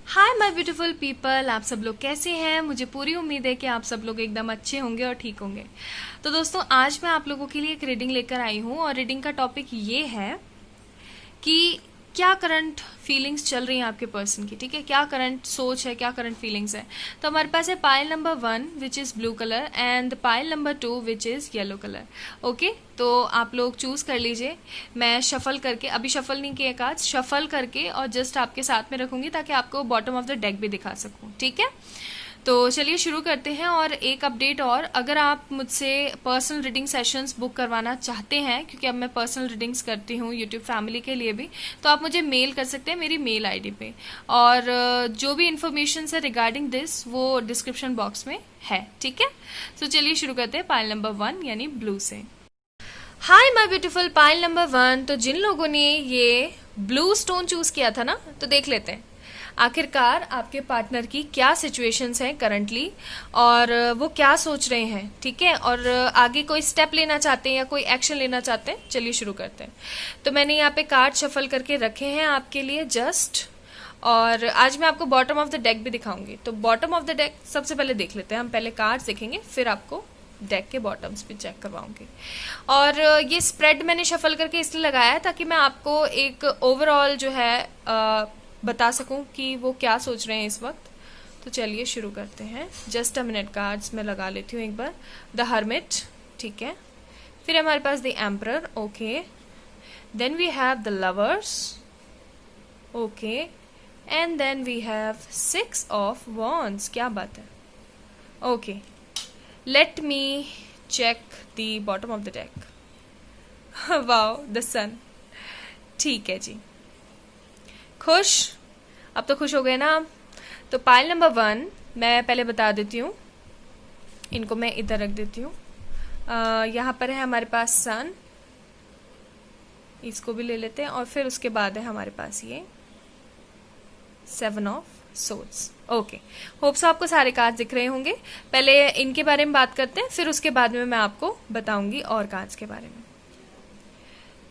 Hi my beautiful people, आप सब लोग कैसे हैं। मुझे पूरी उम्मीद है कि आप सब लोग एकदम अच्छे होंगे और ठीक होंगे। तो दोस्तों, आज मैं आप लोगों के लिए एक रीडिंग लेकर आई हूँ और रीडिंग का टॉपिक ये है कि क्या करंट फीलिंग्स चल रही हैं आपके पर्सन की। ठीक है, क्या करंट सोच है, क्या करंट फीलिंग्स है। तो हमारे पास है pile number 1 which is blue colour and pile number 2 which is yellow colour. Okay, तो आप लोग चूज़ कर लीजिए। मैं शफल करके, अभी शफल नहीं किया कार्ड, शफल करके और जस्ट आपके साथ में रखूंगी ताकि आपको बॉटम ऑफ द डेक भी दिखा सकूं। ठीक है, तो चलिए शुरू करते हैं। और एक अपडेट और, अगर आप मुझसे पर्सनल रीडिंग सेशंस बुक करवाना चाहते हैं, क्योंकि अब मैं पर्सनल रीडिंग्स करती हूँ यूट्यूब फैमिली के लिए भी, तो आप मुझे मेल कर सकते हैं मेरी मेल आईडी पे। और जो भी इंफॉर्मेशन है रिगार्डिंग दिस वो डिस्क्रिप्शन बॉक्स में है। ठीक है, तो चलिए शुरू करते हैं पाइल नंबर 1 यानी ब्लू से। हाय माय ब्यूटीफुल पाइल नंबर 1। तो जिन लोगों ने ये ब्लू स्टोन चूज किया था ना, तो देख लेते हैं आखिरकार आपके पार्टनर की क्या सिचुएशंस हैं करंटली और वो क्या सोच रहे हैं। ठीक है, और आगे कोई स्टेप लेना चाहते हैं या कोई एक्शन लेना चाहते हैं। चलिए शुरू करते हैं। तो मैंने यहाँ पे कार्ड शफल करके रखे हैं आपके लिए जस्ट, और आज मैं आपको बॉटम ऑफ द डेक भी दिखाऊंगी। तो बॉटम ऑफ द डेक सबसे पहले देख लेते हैं। हम पहले कार्ड्स देखेंगे, फिर आपको डेक के बॉटम्स भी चेक करवाऊंगी। और ये स्प्रेड मैंने शफल करके इसलिए लगाया है ताकि मैं आपको एक ओवरऑल जो है बता सकूं कि वो क्या सोच रहे हैं इस वक्त। तो चलिए शुरू करते हैं। जस्ट अ मिनट, कार्ड्स में लगा लेती हूँ एक बार। द हर्मिट, ठीक है, फिर हमारे पास the emperor, okay, then we have the lovers, okay, and then we have 6 of wands. क्या बात है, okay. Let me check the bottom of the deck. Wow, the sun. ठीक है जी, खुश, अब तो खुश हो गए ना आप। तो पाइल नंबर 1 मैं पहले बता देती हूँ, इनको मैं इधर रख देती हूँ। यहाँ पर है हमारे पास सन, इसको भी ले लेते हैं, और फिर उसके बाद है हमारे पास ये 7 ऑफ सोर्ड्स। ओके, होप्स आपको सारे कार्ड्स दिख रहे होंगे। पहले इनके बारे में बात करते हैं, फिर उसके बाद में मैं आपको बताऊंगी और कार्ड्स के बारे में।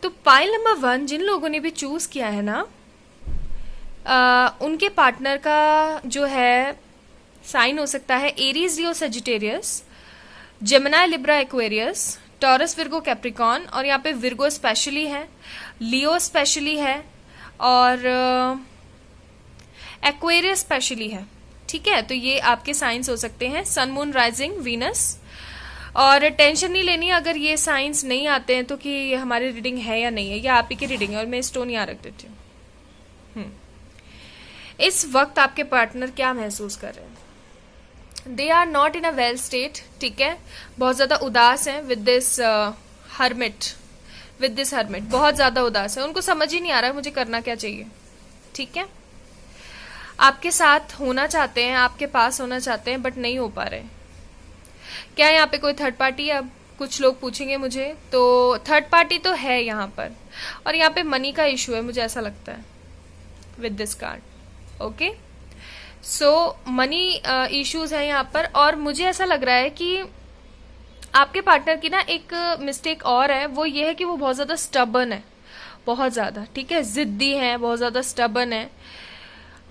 तो पाइल नंबर 1 जिन लोगों ने भी चूज किया है ना, उनके पार्टनर का जो है साइन हो सकता है Aries, Leo, Sagittarius, Gemini, Libra, Aquarius, Taurus, Virgo, Capricorn, और यहाँ पे विर्गो स्पेशली है, लियो स्पेशली है, और एक्वेरियस स्पेशली है। ठीक है, तो ये आपके साइंस हो सकते हैं, सन, मून, राइजिंग, वीनस। और टेंशन नहीं लेनी अगर ये साइंस नहीं आते हैं तो कि ये हमारी रीडिंग है या नहीं है, या आप ही की रीडिंग है। और मैं स्टोन यहाँ रख देती हूँ। इस वक्त आपके पार्टनर क्या महसूस कर रहे हैं। They are not in a well state. ठीक है, बहुत ज्यादा उदास हैं विद दिस हर्मिट, बहुत ज्यादा उदास है। उनको समझ ही नहीं आ रहा है मुझे करना क्या चाहिए। ठीक है, आपके साथ होना चाहते हैं, आपके पास होना चाहते हैं, बट नहीं हो पा रहे। क्या यहाँ पे कोई थर्ड पार्टी है, अब कुछ लोग पूछेंगे मुझे, तो थर्ड पार्टी तो है यहाँ पर, और यहाँ पे मनी का इशू है मुझे ऐसा लगता है with this card. Okay, so money issues है यहाँ पर, और मुझे ऐसा लग रहा है कि आपके पार्टनर की ना एक मिस्टेक और है, वो ये है कि वो बहुत ज्यादा स्टबर्न है, बहुत ज्यादा। ठीक है, जिद्दी है, बहुत ज्यादा स्टबर्न है।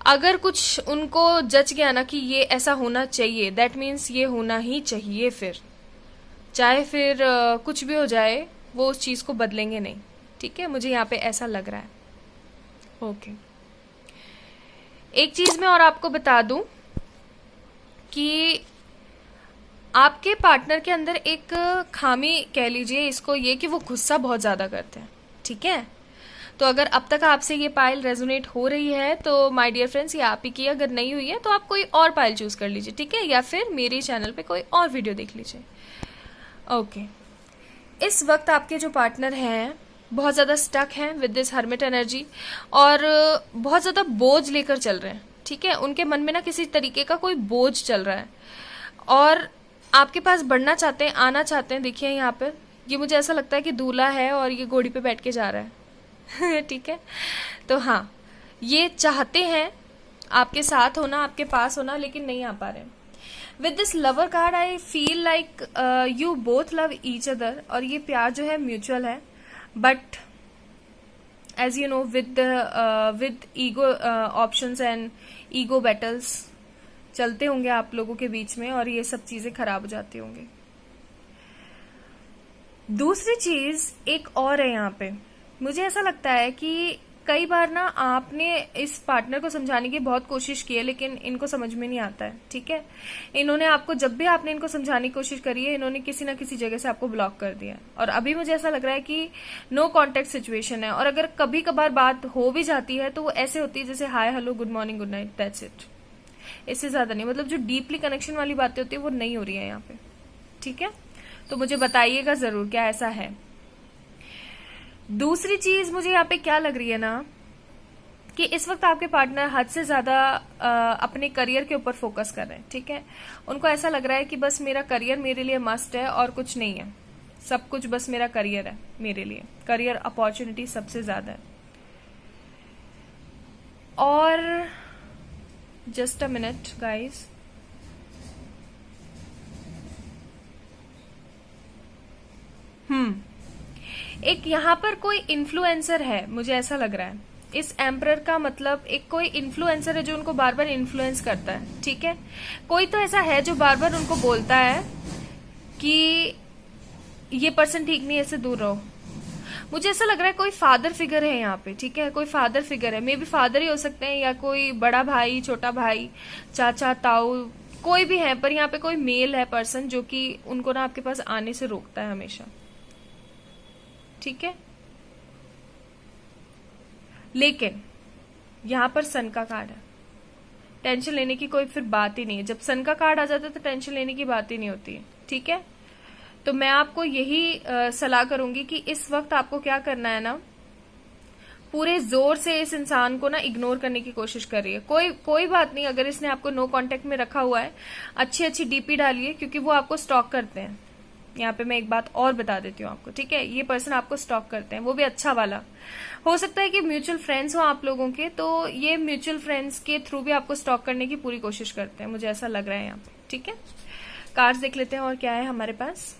अगर कुछ उनको जच गया ना कि ये ऐसा होना चाहिए, दैट मीन्स ये होना ही चाहिए, फिर चाहे फिर कुछ भी हो जाए वो उस चीज को बदलेंगे नहीं। ठीक है, मुझे यहाँ पे ऐसा लग रहा है। ओके, एक चीज मैं और आपको बता दूं कि आपके पार्टनर के अंदर एक खामी कह लीजिए इसको, ये कि वो गुस्सा बहुत ज्यादा करते हैं। ठीक है, तो अगर अब तक आपसे ये पाइल रेजोनेट हो रही है तो माय डियर फ्रेंड्स ये आप ही की, अगर नहीं हुई है तो आप कोई और पाइल चूज कर लीजिए। ठीक है, या फिर मेरे चैनल पे कोई और वीडियो देख लीजिए। ओके, इस वक्त आपके जो पार्टनर हैं बहुत ज्यादा स्टक हैं विद दिस हर्मिट एनर्जी, और बहुत ज्यादा बोझ लेकर चल रहे हैं। ठीक है, उनके मन में ना किसी तरीके का कोई बोझ चल रहा है, और आपके पास बढ़ना चाहते हैं, आना चाहते हैं। देखिए यहाँ पर ये मुझे ऐसा लगता है कि दूल्हा है और ये घोड़ी पे बैठ के जा रहा है। ठीक है, तो हाँ, ये चाहते हैं आपके साथ होना, आपके पास होना, लेकिन नहीं आ पा रहे। With this lover card I feel like you both love each other, और ये प्यार जो है म्यूचुअल है, but as you know with ego options and ego battles चलते होंगे आप लोगों के बीच में, और ये सब चीजें खराब हो जाती होंगी। दूसरी चीज एक और है यहाँ पे, मुझे ऐसा लगता है कि कई बार ना आपने इस पार्टनर को समझाने की बहुत कोशिश की है, लेकिन इनको समझ में नहीं आता है। ठीक है, इन्होंने आपको, जब भी आपने इनको समझाने की कोशिश करी है, इन्होंने किसी ना किसी जगह से आपको ब्लॉक कर दिया है। और अभी मुझे ऐसा लग रहा है कि नो कॉन्टेक्ट सिचुएशन है, और अगर कभी कभार बात हो भी जाती है तो वो ऐसे होती है जैसे hi hello good morning good night, that's it, इससे ज्यादा नहीं। मतलब जो डीपली कनेक्शन वाली बातें होती है वो नहीं हो रही है यहाँ पे। ठीक है, तो मुझे बताइएगा जरूर क्या ऐसा है। दूसरी चीज मुझे यहाँ पे क्या लग रही है ना, कि इस वक्त आपके पार्टनर हद से ज्यादा अपने करियर के ऊपर फोकस कर रहे हैं। ठीक है, उनको ऐसा लग रहा है कि बस मेरा करियर मेरे लिए मस्ट है और कुछ नहीं है, सब कुछ बस मेरा करियर है, मेरे लिए करियर अपॉर्चुनिटी सबसे ज्यादा है। और जस्ट अ मिनट गाइज, एक यहाँ पर कोई इन्फ्लुएंसर है, मुझे ऐसा लग रहा है। इस एम्परर का मतलब एक कोई इन्फ्लुएंसर है जो उनको बार बार इन्फ्लुएंस करता है। ठीक है, कोई तो ऐसा है जो बार बार उनको बोलता है कि ये पर्सन ठीक नहीं है, इससे दूर रहो। मुझे ऐसा लग रहा है कोई फादर फिगर है यहाँ पे। ठीक है, कोई फादर फिगर है, मे बी फादर ही हो सकते हैं, या कोई बड़ा भाई, छोटा भाई, चाचा, ताऊ, कोई भी है, पर यहाँ पे कोई मेल है पर्सन जो कि उनको ना आपके पास आने से रोकता है हमेशा। ठीक है, लेकिन यहां पर सन का कार्ड है, टेंशन लेने की कोई फिर बात ही नहीं है। जब सन का कार्ड आ जाता है तो टेंशन लेने की बात ही नहीं होती है। ठीक है, तो मैं आपको यही सलाह करूंगी कि इस वक्त आपको क्या करना है ना, पूरे जोर से इस इंसान को ना इग्नोर करने की कोशिश करिए। कोई बात नहीं, अगर इसने आपको नो कांटेक्ट में रखा हुआ है, अच्छी अच्छी डीपी डालिए, क्योंकि वो आपको स्टॉक करते हैं। यहाँ पे मैं एक बात और बता देती हूँ आपको। ठीक है, ये पर्सन आपको स्टॉक करते हैं, वो भी अच्छा वाला। हो सकता है कि म्यूचुअल फ्रेंड्स हो आप लोगों के, तो ये म्यूचुअल फ्रेंड्स के थ्रू भी आपको स्टॉक करने की पूरी कोशिश करते हैं, मुझे ऐसा लग रहा है यहाँ पे। ठीक है, कार्ड्स देख लेते हैं और क्या है हमारे पास।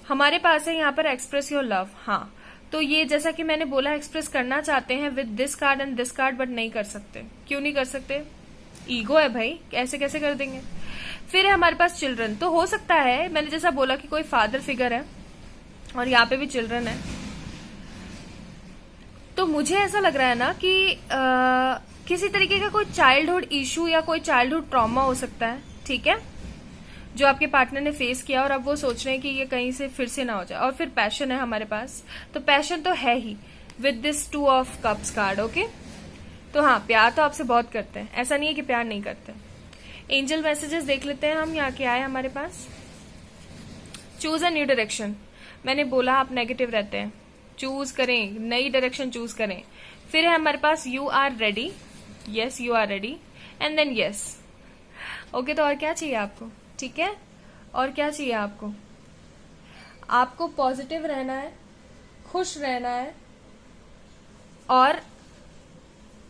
हमारे पास है यहाँ पर एक्सप्रेस योर लव। हाँ, तो ये जैसा कि मैंने बोला, एक्सप्रेस करना चाहते हैं with this card and this card, but नहीं कर सकते। क्यों नहीं कर सकते? ईगो है भाई, ऐसे कैसे कर देंगे। फिर है हमारे पास चिल्ड्रन। तो हो सकता है, मैंने जैसा बोला कि कोई फादर फिगर है और यहाँ पे भी चिल्ड्रन है, तो मुझे ऐसा लग रहा है ना कि किसी तरीके का कोई चाइल्डहुड इशू या कोई चाइल्डहुड ट्रॉमा हो सकता है। ठीक है, जो आपके पार्टनर ने फेस किया और अब वो सोच रहे हैं कि ये कहीं से फिर से ना हो जाए। और फिर पैशन है हमारे पास, तो पैशन तो है ही with this 2 of cups card. Okay, तो हाँ, प्यार तो आपसे बहुत करते हैं, ऐसा नहीं है कि प्यार नहीं करते। एंजल मैसेजेस देख लेते हैं हम, यहाँ के आए हमारे पास। Choose a new direction. मैंने बोला आप नेगेटिव रहते हैं, चूज करें, नई डायरेक्शन चूज करें। फिर है हमारे पास you are ready. Yes, you are ready, and then yes. Okay, तो और क्या चाहिए आपको? ठीक है, और क्या चाहिए आपको? आपको पॉजिटिव रहना है, खुश रहना है, और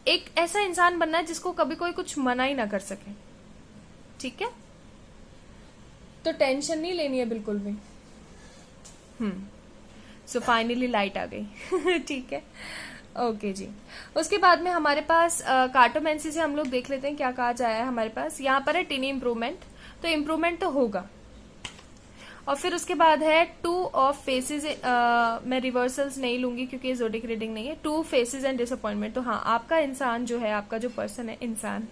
एक ऐसा इंसान बनना है जिसको कभी कोई कुछ मना ही ना कर सके। ठीक है, तो टेंशन नहीं लेनी है बिल्कुल भी। सो फाइनली लाइट आ गई। ठीक है, ओके जी। उसके बाद में हमारे पास कार्टोमेंसी से हम लोग देख लेते हैं क्या कहा जाया है हमारे पास। यहाँ पर है टीनी इम्प्रूवमेंट, तो इम्प्रूवमेंट तो होगा। और फिर उसके बाद है 2 ऑफ फेसेस। मैं रिवर्सल्स नहीं लूंगी क्योंकि ये ज़ोडिक रीडिंग नहीं है। 2 फेसेस एंड डिसअपॉइंटमेंट। तो हाँ, आपका इंसान जो है, आपका जो पर्सन है, इंसान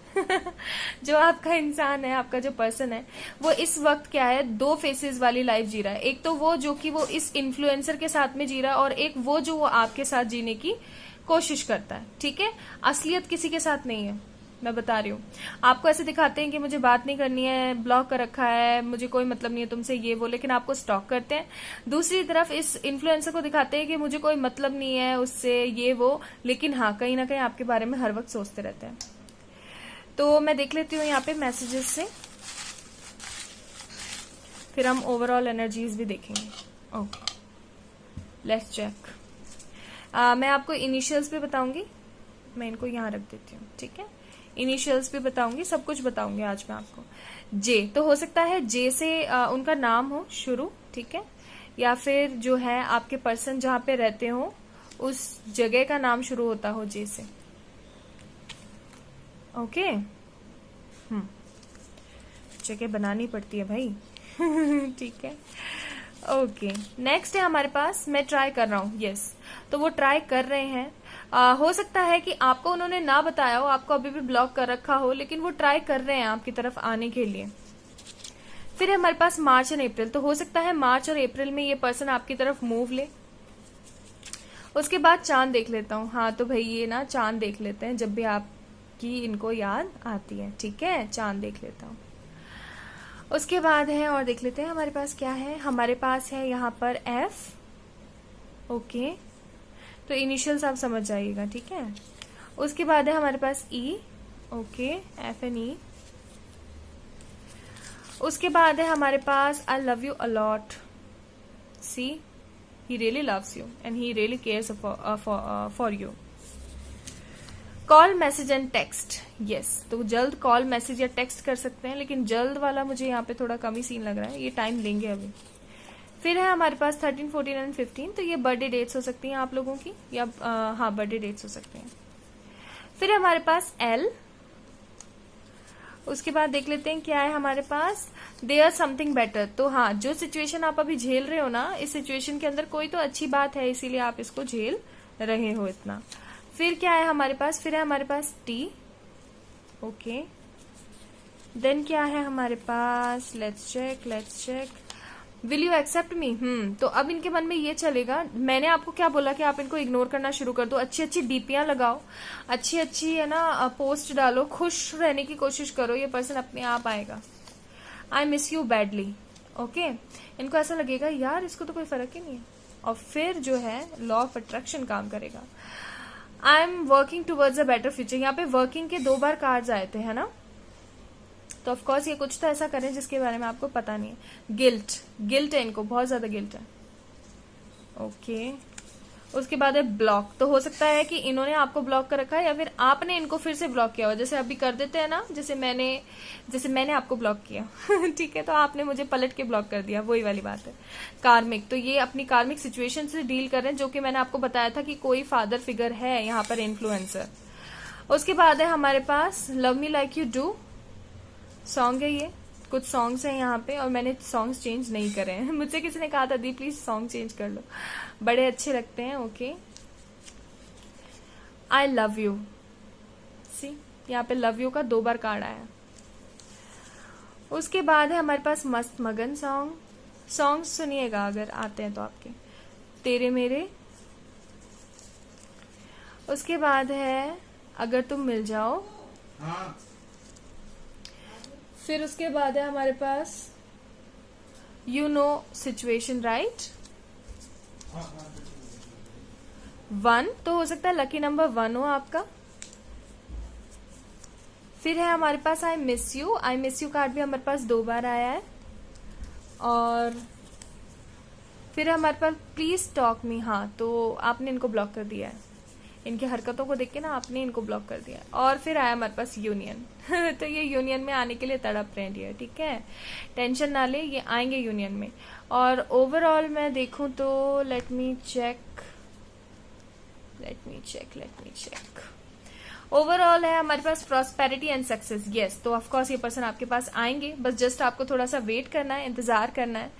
जो आपका इंसान है, आपका जो पर्सन है, वो इस वक्त क्या है, 2 फेसेस वाली लाइफ जी रहा है। एक तो वो जो कि वो इस इन्फ्लुएंसर के साथ में जी रहा है, और एक वो जो वो आपके साथ जीने की कोशिश करता है। ठीक है, असलियत किसी के साथ नहीं है, मैं बता रही हूँ। आपको ऐसे दिखाते हैं कि मुझे बात नहीं करनी है, ब्लॉक कर रखा है, मुझे कोई मतलब नहीं है तुमसे, ये वो, लेकिन आपको स्टॉक करते हैं। दूसरी तरफ इस इन्फ्लुएंसर को दिखाते हैं कि मुझे कोई मतलब नहीं है उससे, ये वो, लेकिन हाँ, कहीं ना कहीं आपके बारे में हर वक्त सोचते रहते हैं। तो मैं देख लेती हूँ यहाँ पे मैसेजेस से, फिर हम ओवरऑल एनर्जीज भी देखेंगे। Okay, let's check. मैं आपको इनिशियल्स भी बताऊंगी, मैं इनको यहाँ रख देती हूँ। ठीक है, इनिशियल्स भी बताऊंगी, सब कुछ बताऊंगी आज मैं आपको। जे, तो हो सकता है जे से उनका नाम हो शुरू। ठीक है, या फिर जो है आपके पर्सन जहाँ पे रहते हो उस जगह का नाम शुरू होता हो जे से। ओके, जगह बनानी पड़ती है भाई। ठीक है, ओके। नेक्स्ट है हमारे पास, मैं ट्राई कर रहा हूँ। यस, तो वो ट्राई कर रहे हैं। हो सकता है कि आपको उन्होंने ना बताया हो, आपको अभी भी ब्लॉक कर रखा हो, लेकिन वो ट्राई कर रहे हैं आपकी तरफ आने के लिए। फिर है हमारे पास मार्च एंड अप्रैल, तो हो सकता है मार्च और अप्रैल में ये पर्सन आपकी तरफ मूव ले। उसके बाद चांद देख लेता हूँ। हाँ, तो भाई ये ना चांद देख लेते हैं जब भी आपकी इनको याद आती है। ठीक है, चांद देख लेता हूँ। उसके बाद है और देख लेते हैं हमारे पास क्या है। हमारे पास है यहाँ पर एफ। ओके, तो इनिशियल्स आप समझ जाइएगा। ठीक है, उसके बाद है हमारे पास E. Okay, F N E. उसके बाद है हमारे पास I love you a lot. See, he really loves you and he really cares for you. Call, message and text. Yes, तो जल्द कॉल, मैसेज या टेक्स्ट कर सकते हैं, लेकिन जल्द वाला मुझे यहाँ पे थोड़ा कम ही सीन लग रहा है, ये टाइम लेंगे अभी। फिर है हमारे पास 13, 14 एंड 15, तो ये बर्थडे डेट्स हो सकती हैं आप लोगों की, या हाँ बर्थडे डेट्स हो सकते हैं। फिर है हमारे पास एल। उसके बाद देख लेते हैं क्या है हमारे पास, देयर समथिंग बेटर। तो हाँ, जो सिचुएशन आप अभी झेल रहे हो ना, इस सिचुएशन के अंदर कोई तो अच्छी बात है, इसीलिए आप इसको झेल रहे हो इतना। फिर क्या है हमारे पास, फिर है हमारे पास टी। ओके, देन क्या है हमारे पास, let's check, will you accept me. तो अब इनके मन में ये चलेगा, मैंने आपको क्या बोला कि आप इनको इग्नोर करना शुरू कर दो। अच्छी अच्छी डीपियां लगाओ, अच्छी है ना पोस्ट डालो, खुश रहने की कोशिश करो, ये पर्सन अपने आप आएगा। I miss you badly. Okay, इनको ऐसा लगेगा यार इसको तो कोई फर्क ही नहीं है, और फिर जो है लॉ ऑफ अट्रैक्शन काम करेगा। आई am working towards a better future. यहाँ पे वर्किंग के 2 बार कार्ड्स आए थे, है ना, तो ऑफकोर्स ये कुछ तो ऐसा करें जिसके बारे में आपको पता नहीं है। गिल्ट है, इनको बहुत ज्यादा गिल्ट है। ओके, उसके बाद है ब्लॉक। तो हो सकता है कि इन्होंने आपको ब्लॉक कर रखा है, या फिर आपने इनको फिर से ब्लॉक किया हो, जैसे अभी कर देते हैं ना, जैसे मैंने आपको ब्लॉक किया। ठीक है, तो आपने मुझे पलट के ब्लॉक कर दिया, वही वाली बात है। कार्मिक, तो ये अपनी कार्मिक सिचुएशन से डील कर रहे हैं, जो कि मैंने आपको बताया था कि कोई फादर फिगर है यहाँ पर, इन्फ्लुएंसर। उसके बाद है हमारे पास love me like you do song है। ये कुछ सॉन्ग्स हैं यहाँ पे, और मैंने सॉन्ग्स चेंज नहीं करे हैं। मुझसे किसी ने कहा था दी प्लीज सॉन्ग चेंज कर लो, बड़े अच्छे लगते हैं। Okay, I love you. See, यहाँ पे लव यू का 2 बार कार्ड आया। उसके बाद है हमारे पास मस्त मगन सॉन्ग सुनिएगा अगर आते हैं तो आपके, तेरे मेरे। उसके बाद है अगर तुम मिल जाओ। हाँ। फिर उसके बाद है हमारे पास यू नो सिचुएशन राइट। 1, तो हो सकता है लकी नंबर 1 हो आपका। फिर है हमारे पास आई मिस यू कार्ड भी हमारे पास 2 बार आया है। और फिर हमारे पास प्लीज टॉक मी। हाँ, तो आपने इनको ब्लॉक कर दिया है, इनकी हरकतों को देख के ना आपने इनको ब्लॉक कर दिया। और फिर आया हमारे पास यूनियन। तो ये यूनियन में आने के लिए तड़प रहे हैं, ठीक है, टेंशन ना ले, ये आएंगे यूनियन में। और ओवरऑल मैं देखूं तो लेट मी चेक। ओवरऑल है हमारे पास प्रॉस्पेरिटी एंड सक्सेस। यस, तो ऑफकोर्स ये पर्सन आपके पास आएंगे, बस जस्ट आपको थोड़ा सा वेट करना है, इंतजार करना है,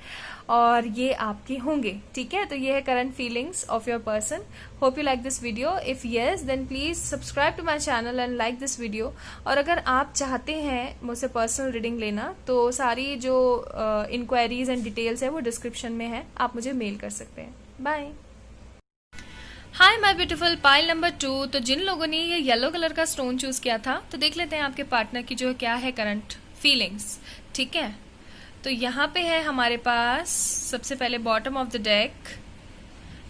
और ये आपके होंगे। ठीक है, तो ये है current feelings of your person. Hope you like this video. If yes then please subscribe to my channel and like this video. और अगर आप चाहते हैं मुझसे पर्सनल रीडिंग लेना, तो सारी जो इंक्वायरीज एंड डिटेल्स है वो डिस्क्रिप्शन में है, आप मुझे मेल कर सकते हैं। Bye. Hi my beautiful pile number 2। तो जिन लोगों ने ये येलो कलर का स्टोन चूज किया था, तो देख लेते हैं आपके पार्टनर की जो क्या है करंट फीलिंग्स। ठीक है, तो यहाँ पे है हमारे पास सबसे पहले bottom of the deck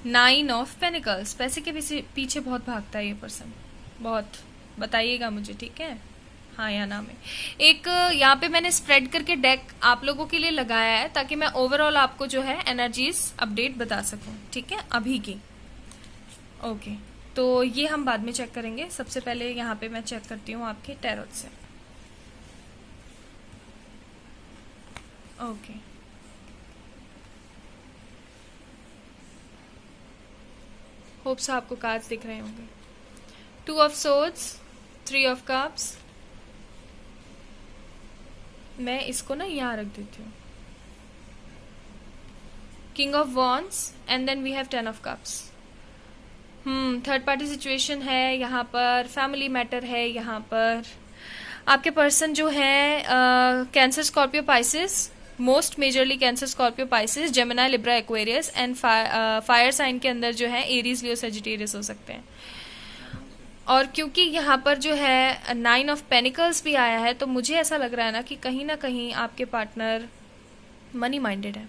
9 of pentacles. पैसे के पीछे बहुत भागता है ये पर्सन, बहुत, बताइएगा मुझे। ठीक है, हाँ यहाँ नाम है। एक यहाँ पे मैंने स्प्रेड करके डेक आप लोगों के लिए लगाया है, ताकि मैं ओवरऑल आपको जो है एनर्जीज अपडेट बता सकूं। ठीक है, अभी की। ओके, तो ये हम बाद में चेक करेंगे। सबसे पहले यहाँ पे मैं चेक करती हूँ आपके टैरोट से। ओके, होप सो आपको कार्ड्स दिख रहे होंगे। 2 ऑफ सोर्ड्स, 3 ऑफ कप्स। मैं इसको ना यहाँ रख देती हूँ। King of wands and then we have 10 of cups. Third party situation है यहाँ पर, फैमिली मैटर है यहाँ पर। आपके पर्सन जो है Cancer, Scorpio, Pisces, most majorly Cancer, Scorpio, Pisces, Gemini, Libra, Aquarius and fire sign के अंदर जो है एरीज, लियो, सेजिटेरियस हो सकते हैं। और क्योंकि यहाँ पर जो है 9 ऑफ पेनिकल्स भी आया है, तो मुझे ऐसा लग रहा है ना कि कहीं ना कहीं आपके पार्टनर मनी माइंडेड है।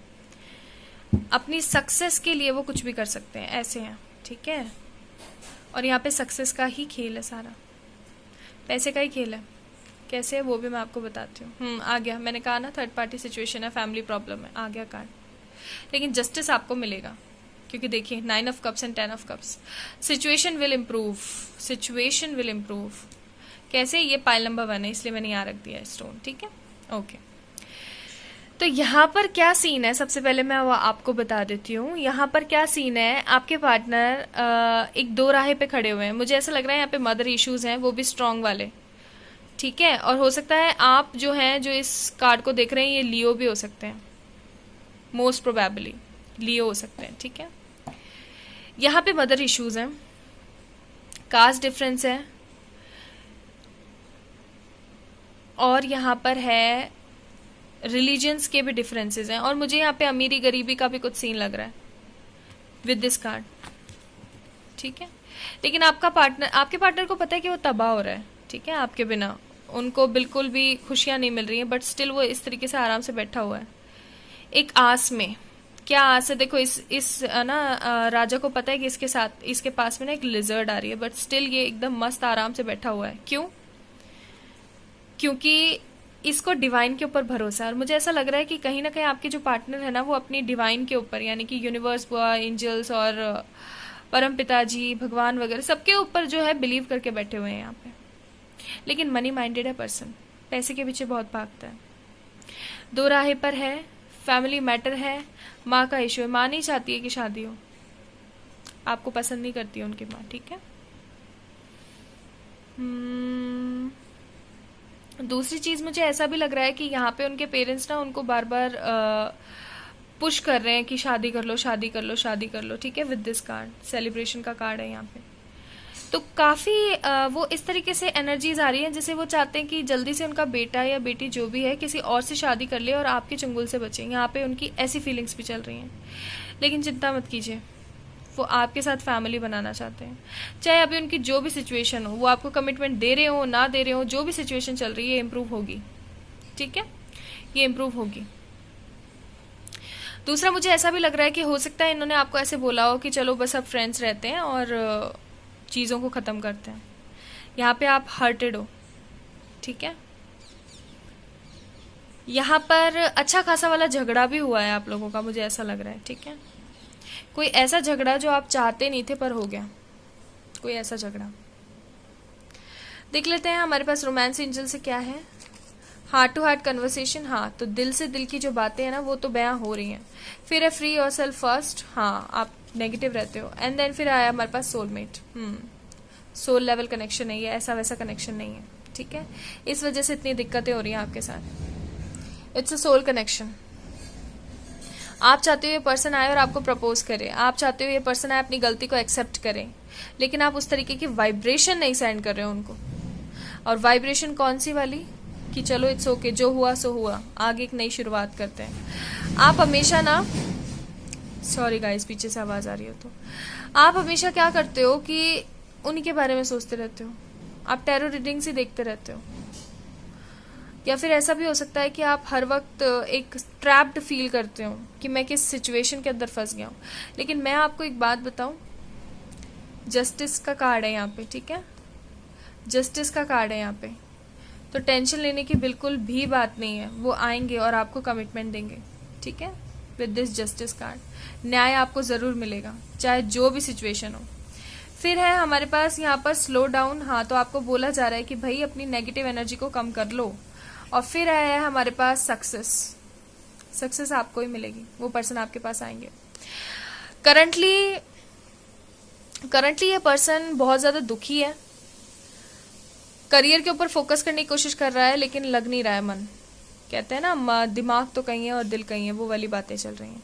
अपनी सक्सेस के लिए वो कुछ भी कर सकते हैं, ऐसे हैं, ठीक है। और यहाँ पे सक्सेस का ही खेल है, सारा पैसे का ही खेल है। कैसे है वो भी मैं आपको बताती हूँ। आ गया, मैंने कहा ना थर्ड पार्टी सिचुएशन है, फैमिली प्रॉब्लम है, आ गया कार्ड। लेकिन जस्टिस आपको मिलेगा, क्योंकि देखिए 9 of cups and 10 of cups. Situation will improve, situation will improve. कैसे, ये पाइल नंबर 1 है, इसलिए मैंने यहाँ रख दिया है स्टोन, ठीक है, ओके। तो यहाँ पर क्या सीन है, सबसे पहले मैं वो आपको बता देती हूँ। यहाँ पर क्या सीन है, आपके पार्टनर एक दो राहे पे खड़े हुए हैं। मुझे ऐसा लग रहा है यहाँ पे मदर इश्यूज हैं, वो भी स्ट्रांग वाले, ठीक है। और हो सकता है आप जो हैं, जो इस कार्ड को देख रहे हैं, ये लियो भी हो सकते हैं, मोस्ट प्रोबेबली लियो हो सकते हैं, ठीक है। यहाँ पे मदर इश्यूज हैं, कास्ट डिफरेंस है, और यहाँ पर है रिलीजन्स के भी डिफरेंसेस हैं। और मुझे यहाँ पे अमीरी गरीबी का भी कुछ सीन लग रहा है विद दिस कार्ड, ठीक है। लेकिन आपके पार्टनर को पता है कि वो तबाह हो रहा है, ठीक है, आपके बिना। उनको बिल्कुल भी खुशियां नहीं मिल रही हैं, बट स्टिल वो इस तरीके से आराम से बैठा हुआ है, एक आस में। क्या आस है, देखो इस ना राजा को पता है कि इसके पास में ना एक लिजर्ड आ रही है, बट स्टिल ये एकदम मस्त आराम से बैठा हुआ है। क्यों? क्योंकि इसको डिवाइन के ऊपर भरोसा है। और मुझे ऐसा लग रहा है कि कहीं ना कहीं आपके जो पार्टनर है ना, वो अपनी डिवाइन के ऊपर, यानी कि यूनिवर्स हुआ, एंजल्स और परम पिताजी, भगवान वगैरह, सबके ऊपर जो है बिलीव करके बैठे हुए हैं यहाँ पे। लेकिन मनी माइंडेड है पर्सन, पैसे के पीछे बहुत भागता है, दो राहे पर है, फैमिली मैटर है, माँ का इशू है, माँ नहीं चाहती है कि शादी हो, आपको पसंद नहीं करती है उनकी माँ, ठीक है। दूसरी चीज मुझे ऐसा भी लग रहा है कि यहाँ पे उनके पेरेंट्स ना उनको बार बार पुश कर रहे हैं कि शादी कर लो, शादी कर लो, शादी कर लो, ठीक है। विद दिस कार्ड, सेलिब्रेशन का कार्ड है यहाँ पे। तो काफी वो इस तरीके से एनर्जीज आ रही हैं, जैसे वो चाहते हैं कि जल्दी से उनका बेटा या बेटी जो भी है किसी और से शादी कर ले और आपके चंगुल से बचे। यहाँ पे उनकी ऐसी फीलिंग्स भी चल रही हैं। लेकिन चिंता मत कीजिए, वो आपके साथ फैमिली बनाना चाहते हैं। चाहे अभी उनकी जो भी सिचुएशन हो, वो आपको कमिटमेंट दे रहे हो ना दे रहे हो, जो भी सिचुएशन चल रही है, ये इम्प्रूव होगी, ठीक है, ये इम्प्रूव होगी। दूसरा मुझे ऐसा भी लग रहा है कि हो सकता है इन्होंने आपको ऐसे बोला हो कि चलो बस अब फ्रेंड्स रहते हैं और चीज़ों को ख़त्म करते हैं। यहाँ पे आप हर्टेड हो, ठीक है। यहाँ पर अच्छा खासा वाला झगड़ा भी हुआ है आप लोगों का, मुझे ऐसा लग रहा है, ठीक है। कोई ऐसा झगड़ा जो आप चाहते नहीं थे पर हो गया, कोई ऐसा झगड़ा। देख लेते हैं हमारे पास रोमांस एंजल से क्या है। हार्ट टू हार्ट कन्वर्सेशन, हाँ, तो दिल से दिल की जो बातें हैं ना, वो तो बयां हो रही हैं। फिर है फ्री योरसेल्फ फर्स्ट, हाँ, आप नेगेटिव रहते हो। एंड देन फिर आया हमारे पास सोलमेट, सोल लेवल कनेक्शन है ये, ऐसा वैसा कनेक्शन नहीं है, ठीक है। इस वजह से इतनी दिक्कतें हो रही हैं आपके साथ। It's a soul connection. आप चाहते हो ये पर्सन आए और आपको प्रपोज करे, आप चाहते हो ये पर्सन आए अपनी गलती को एक्सेप्ट करे, लेकिन आप उस तरीके की वाइब्रेशन नहीं सेंड कर रहे हो उनको। और वाइब्रेशन कौन सी वाली, कि चलो इट्स ओके, जो हुआ सो हुआ, आगे एक नई शुरुआत करते हैं। आप हमेशा ना, सॉरी गाइस पीछे से आवाज आ रही हो, तो आप हमेशा क्या करते हो कि उन्हीं के बारे में सोचते रहते हो, आप टैरो रीडिंग्स ही देखते रहते हो। या फिर ऐसा भी हो सकता है कि आप हर वक्त एक ट्रैप्ड फील करते हो कि मैं किस सिचुएशन के अंदर फंस गया हूँ। लेकिन मैं आपको एक बात बताऊं, जस्टिस का कार्ड है यहाँ पे, ठीक है, जस्टिस का कार्ड है यहाँ पे। तो टेंशन लेने की बिल्कुल भी बात नहीं है, वो आएंगे और आपको कमिटमेंट देंगे, ठीक है। विद दिस जस्टिस कार्ड न्याय आपको जरूर मिलेगा, चाहे जो भी सिचुएशन हो। फिर है हमारे पास यहाँ पर स्लो डाउन, हाँ, तो आपको बोला जा रहा है कि भाई अपनी नेगेटिव एनर्जी को कम कर लो। और फिर आया है हमारे पास सक्सेस, सक्सेस आपको ही मिलेगी, वो पर्सन आपके पास आएंगे। करंटली करंटली ये पर्सन बहुत ज़्यादा दुखी है, करियर के ऊपर फोकस करने की कोशिश कर रहा है लेकिन लग नहीं रहा है मन। कहते हैं ना दिमाग तो कहीं है और दिल कहीं है, वो वाली बातें चल रही हैं।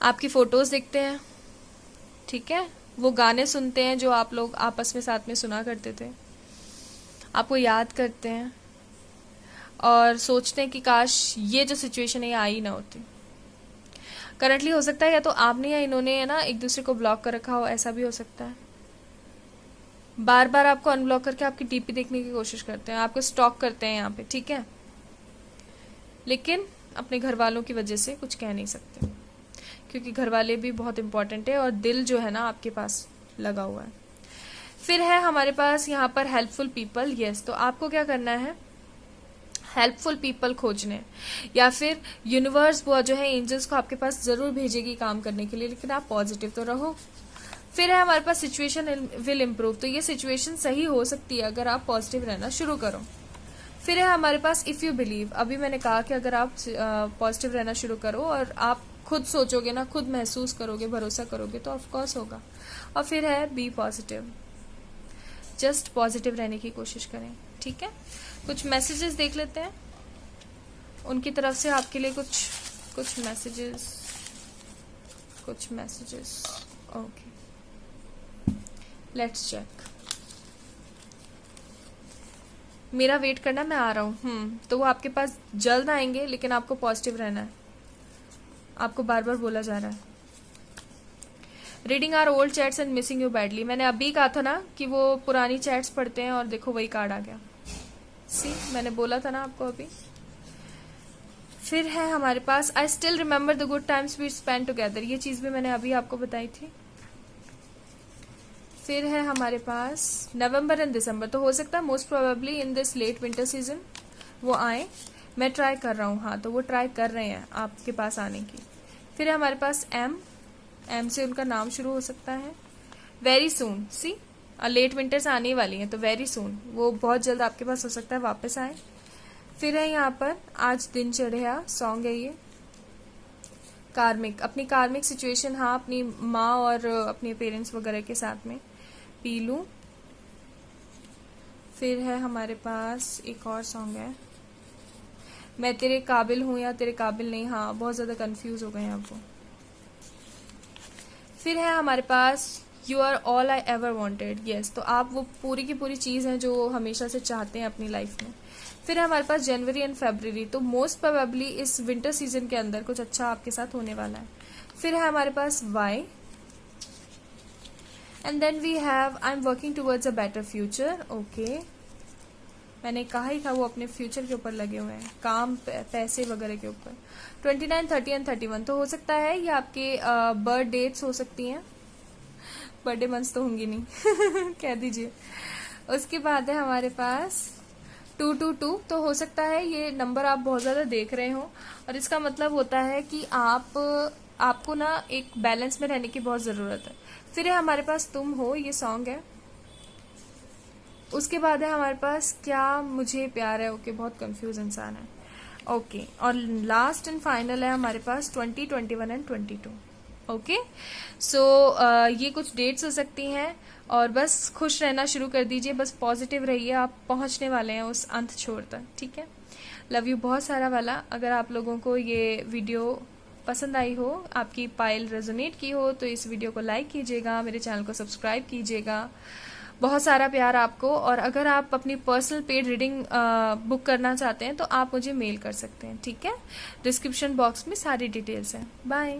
आपकी फ़ोटोज़ देखते हैं, ठीक है, वो गाने सुनते हैं जो आप लोग आपस में साथ में सुना करते थे, आपको याद करते हैं और सोचते हैं कि काश ये जो सिचुएशन है ये आई ना होती। करंटली हो सकता है या तो आपने या इन्होंने है ना एक दूसरे को ब्लॉक कर रखा हो, ऐसा भी हो सकता है। बार बार आपको अनब्लॉक करके आपकी डीपी देखने की कोशिश करते हैं, आपको स्टॉक करते हैं यहाँ पे, ठीक है, लेकिन अपने घर वालों की वजह से कुछ कह नहीं सकते, क्योंकि घर वाले भी बहुत इंपॉर्टेंट है और दिल जो है ना आपके पास लगा हुआ है। फिर है हमारे पास यहाँ पर हेल्पफुल पीपल। यस, तो आपको क्या करना है, हेल्पफुल पीपल खोजने, या फिर यूनिवर्स वो जो है एंजल्स को आपके पास जरूर भेजेगी काम करने के लिए, लेकिन आप पॉजिटिव तो रहो। फिर है हमारे पास सिचुएशन विल इम्प्रूव, तो ये सिचुएशन सही हो सकती है अगर आप पॉजिटिव रहना शुरू करो। फिर है हमारे पास इफ़ यू बिलीव, अभी मैंने कहा कि अगर आप पॉजिटिव रहना शुरू करो और आप खुद सोचोगे ना, खुद महसूस करोगे, भरोसा करोगे तो ऑफकोर्स होगा। और फिर है बी पॉजिटिव, जस्ट पॉजिटिव रहने की कोशिश करें, ठीक है। कुछ मैसेजेस देख लेते हैं, उनकी तरफ से आपके लिए कुछ मैसेजेस। Okay, let's check. मेरा वेट करना, मैं आ रहा हूँ। तो वो आपके पास जल्द आएंगे, लेकिन आपको पॉजिटिव रहना है, आपको बार बार बोला जा रहा है। Reading our old chats and missing you badly, मैंने अभी कहा था ना कि वो पुरानी चैट्स पढ़ते हैं और देखो वही कार्ड आ गया। सी, मैंने बोला था ना आपको अभी। फिर है हमारे पास I still remember the good times we spend together, ये चीज भी मैंने अभी आपको बताई थी। फिर है हमारे पास नवंबर एंड दिसंबर, तो हो सकता है most probably in this late winter season वो आए, मैं ट्राई कर रहा हूँ। हाँ, तो वो ट्राई कर रहे हैं आपके पास आने की। फिर है हमारे पास एम से उनका नाम शुरू हो सकता है। वेरी सून, सी लेट विंटर्स आने वाली हैं, तो वेरी सून, वो बहुत जल्द आपके पास हो सकता है वापस आए। फिर है यहाँ पर आज दिन चढ़िया सॉन्ग है ये, कार्मिक, अपनी कार्मिक सिचुएशन, हाँ, अपनी माँ और अपने पेरेंट्स वगैरह के साथ में पी लूं। फिर है हमारे पास एक और सॉन्ग है, मैं तेरे काबिल हूं या तेरे काबिल नहीं, हाँ, बहुत ज्यादा कंफ्यूज हो गए हैं आप वो। फिर है हमारे पास you are all I ever wanted, yes, तो आप वो पूरी की पूरी चीज है जो हमेशा से चाहते हैं अपनी लाइफ में। फिर है हमारे पास जनवरी एंड फरवरी, तो मोस्ट प्रोबेबली इस विंटर सीजन के अंदर कुछ अच्छा आपके साथ होने वाला है। फिर है हमारे पास Y, and then we have I am working towards a better future. Okay, मैंने कहा ही था वो अपने फ्यूचर के ऊपर लगे हुए हैं, काम, पैसे वगैरह के ऊपर। 29, 30 एंड 31, तो हो सकता है ये आपके बर्थ डेट्स हो सकती हैं, बर्थडे मंथ्स तो होंगी नहीं कह दीजिए। उसके बाद है हमारे पास 222, तो हो सकता है ये नंबर आप बहुत ज्यादा देख रहे हो और इसका मतलब होता है कि आपको ना एक बैलेंस में रहने की बहुत जरूरत है। फिर है हमारे पास तुम हो, ये सॉन्ग है। उसके बाद है हमारे पास क्या मुझे प्यार है, ओके, बहुत कंफ्यूज इंसान है, ओके, और लास्ट एंड फाइनल है हमारे पास 20, 21 एंड 22। ओके, सो ये कुछ डेट्स हो सकती हैं और बस खुश रहना शुरू कर दीजिए, बस पॉजिटिव रहिए, आप पहुंचने वाले हैं उस अंत छोर तक, ठीक है। लव यू बहुत सारा वाला। अगर आप लोगों को ये वीडियो पसंद आई हो, आपकी पाइल रेजोनेट की हो, तो इस वीडियो को लाइक कीजिएगा, मेरे चैनल को सब्सक्राइब कीजिएगा, बहुत सारा प्यार आपको। और अगर आप अपनी पर्सनल पेड रीडिंग बुक करना चाहते हैं तो आप मुझे मेल कर सकते हैं, ठीक है। डिस्क्रिप्शन बॉक्स में सारी डिटेल्स हैं। बाय।